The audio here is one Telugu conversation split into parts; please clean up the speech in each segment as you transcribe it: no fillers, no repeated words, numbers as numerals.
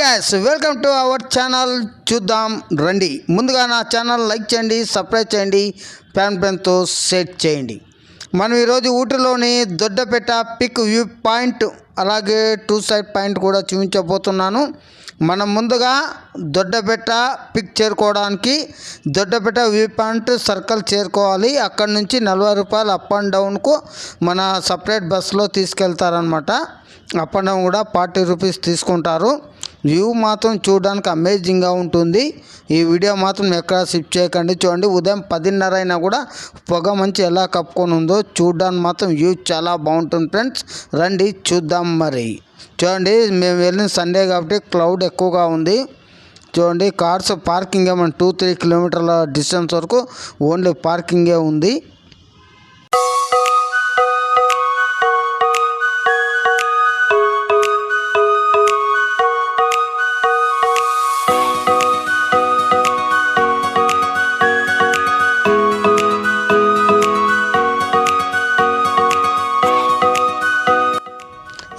Guys, welcome to our channel. చూద్దాం రండి. ముందుగా నా ఛానల్ లైక్ చేయండి, సబ్స్క్రైబ్ చేయండి, పెన్తో సెట్ చేయండి. మనం ఈరోజు ఊటీలోని దొడ్డపేట పిక్ వ్యూ పాయింట్ అలాగే టూ సైడ్ పాయింట్ కూడా చూపించబోతున్నాను. మనం ముందుగా దొడ్డపేట పిక్ చేరుకోవడానికి దొడ్డపేట వ్యూ పాయింట్ సర్కిల్ చేరుకోవాలి. అక్కడ నుంచి 40 రూపాయలు అప్ అండ్ డౌన్కు మన సపరేట్ బస్సులో తీసుకెళ్తారనమాట. అప్ అండ్ డౌన్ కూడా 40 రూపీస్ తీసుకుంటారు. వ్యూ మాత్రం చూడడానికి అమేజింగ్గా ఉంటుంది. ఈ వీడియో మాత్రం ఎక్కడ స్కిప్ చేయకండి. చూడండి, ఉదయం 10:30 అయినా కూడా పొగ మంచి ఎలా కప్పుకొని ఉందో చూడడానికి మాత్రం వ్యూ చాలా బాగుంటుంది ఫ్రెండ్స్. రండి చూద్దాం. మరి చూడండి, మేము వెళ్ళిన సండే కాబట్టి క్లౌడ్ ఎక్కువగా ఉంది. చూడండి, కార్స్ పార్కింగ్ ఏమైనా 2-3 కిలోమీటర్ల డిస్టెన్స్ వరకు ఓన్లీ పార్కింగే ఉంది.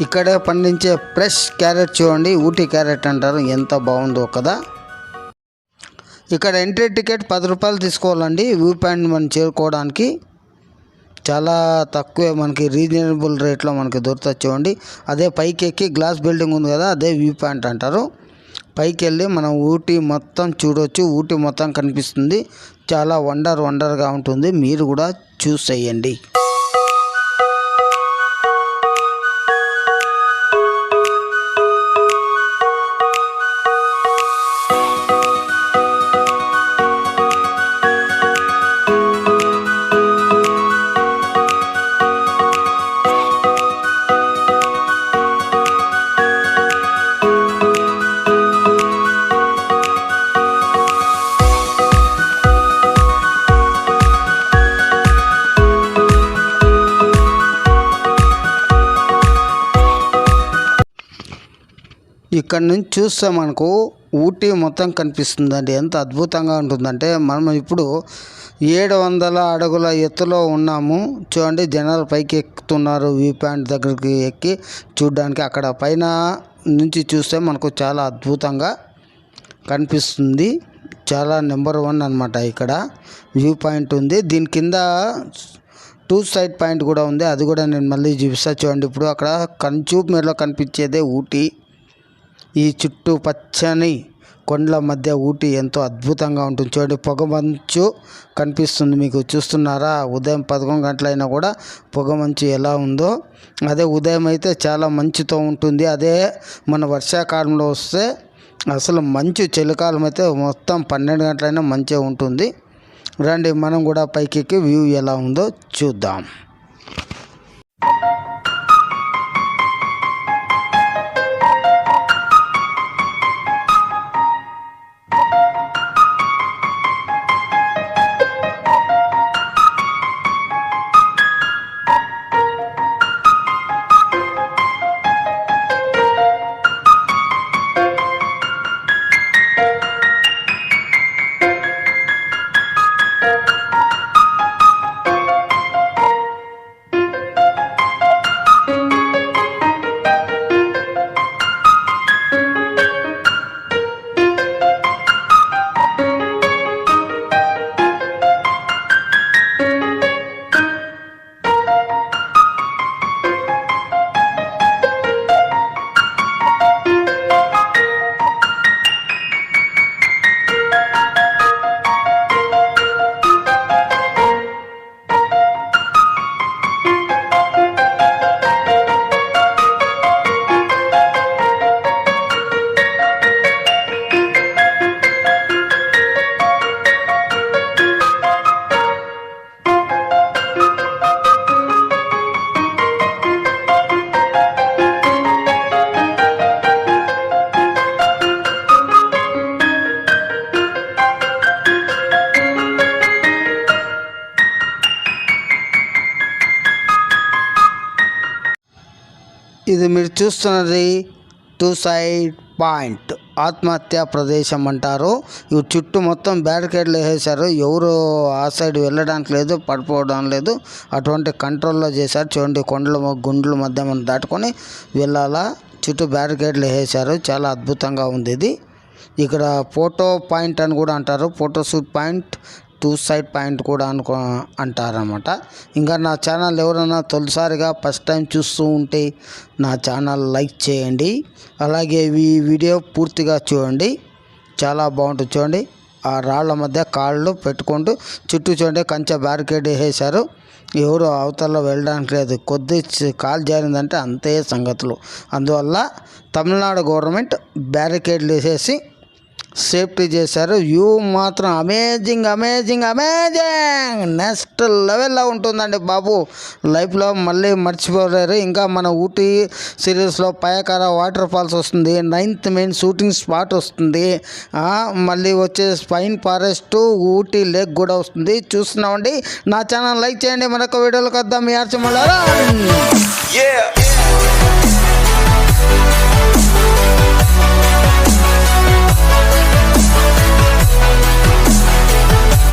ఇక్కడే పండించే ఫ్రెష్ క్యారెట్ చూడండి, ఊటీ క్యారెట్ అంటారు, ఎంత బాగుందో కదా. ఇక్కడ ఎంట్రీ టికెట్ 10 రూపాయలు తీసుకోవాలండి. వ్యూ పాయింట్ మనం చేరుకోవడానికి చాలా తక్కువే, మనకి రీజనబుల్ రేట్లో మనకి దొరుకుతుంది. చూడండి, అదే పైకి ఎక్కి గ్లాస్ బిల్డింగ్ ఉంది కదా, అదే వ్యూ పాయింట్ అంటారు. పైకి వెళ్ళి మనం ఊటీ మొత్తం చూడవచ్చు. ఊటీ మొత్తం కనిపిస్తుంది. చాలా వండర్గా ఉంటుంది. మీరు కూడా చూసేయండి. ఇక్కడ నుంచి చూస్తే మనకు ఊటీ మొత్తం కనిపిస్తుందండి. ఎంత అద్భుతంగా ఉంటుందంటే, మనం ఇప్పుడు 700 అడుగుల ఎత్తులో ఉన్నాము. చూడండి, జనాలు పైకి ఎక్కుతున్నారు. వ్యూ పాయింట్ దగ్గరికి ఎక్కి చూడడానికి. అక్కడ పైన నుంచి చూస్తే మనకు చాలా అద్భుతంగా కనిపిస్తుంది. చాలా నెంబర్ 1 అనమాట. ఇక్కడ వ్యూ పాయింట్ ఉంది. దీని కింద 2 సైడ్ పాయింట్ కూడా ఉంది. అది కూడా నేను మళ్ళీ చూపిస్తా. చూడండి, ఇప్పుడు అక్కడ కనుచూపు మేరలో కనిపించేదే ఊటీ. ఈ చుట్టూ పచ్చని కొండల మధ్య ఊటీ ఎంతో అద్భుతంగా ఉంటుంది. చూడండి, పొగ మంచు కనిపిస్తుంది మీకు, చూస్తున్నారా? ఉదయం 11 గంటలైనా కూడా పొగ మంచు ఎలా ఉందో. అదే ఉదయం అయితే చాలా మంచుతో ఉంటుంది. అదే మన వర్షాకాలంలో వస్తే అసలు మంచు, చలికాలం అయితే మొత్తం 12 గంటలైనా మంచే ఉంటుంది. రండి, మనం కూడా పైకి వ్యూ ఎలా ఉందో చూద్దాం. ఇది మీరు చూస్తున్నది 2 సైడ్ పాయింట్, ఆత్మహత్యా ప్రదేశం అంటారు. ఇవి చుట్టూ మొత్తం బ్యారికేడ్లు వేసేశారు. ఎవరు ఆ సైడ్ వెళ్ళడానికి లేదు, పడిపోవడం లేదు. అటువంటి కంట్రోల్లో చేశారు. చూడండి, కొండల గుండ్ల మధ్య మనం దాటుకొని వెళ్ళాలా. చుట్టూ బ్యారికేడ్లు వేసారు. చాలా అద్భుతంగా ఉంది ఇది. ఇక్కడ ఫోటో పాయింట్ అని కూడా అంటారు. ఫోటోషూట్ పాయింట్, 2 సైడ్ పాయింట్ కూడా అంటారనమాట. ఇంకా నా ఛానల్ ఎవరైనా తొలిసారిగా ఫస్ట్ టైం చూస్తూ ఉంటే నా ఛానల్ లైక్ చేయండి. అలాగే ఈ వీడియో పూర్తిగా చూడండి, చాలా బాగుంటుంది. చూడండి, ఆ రాళ్ళ మధ్య కాళ్ళు పెట్టుకుంటూ చుట్టూ చూడండి కంచె బ్యారికేడ్ వేసేశారు. ఎవరు అవతల వెళ్ళడానికి లేదు. కొద్ది కాలు జారిందంటే అంతే సంగతులు. అందువల్ల తమిళనాడు గవర్నమెంట్ బ్యారికేడ్లు వేసేసి సేఫ్టీ చేశారు. వ్యూ మాత్రం అమేజింగ్ అమేజింగ్ అమేజింగ్ నెక్స్ట్ లెవెల్లో ఉంటుందండి బాబు. లైఫ్లో మళ్ళీ మర్చిపోలేరు. ఇంకా మన ఊటీ సిరీస్లో పయకార వాటర్ ఫాల్స్ వస్తుంది, 9th మెయిన్ షూటింగ్ స్పాట్ వస్తుంది, మళ్ళీ వచ్చే పైన్ ఫారెస్ట్, ఊటీ లేక్ కూడా వస్తుంది. చూస్తున్నామండి. నా ఛానల్ లైక్ చేయండి. మరొక వీడియోలకు వద్దాం. మీ ఆర్చమల్లారా.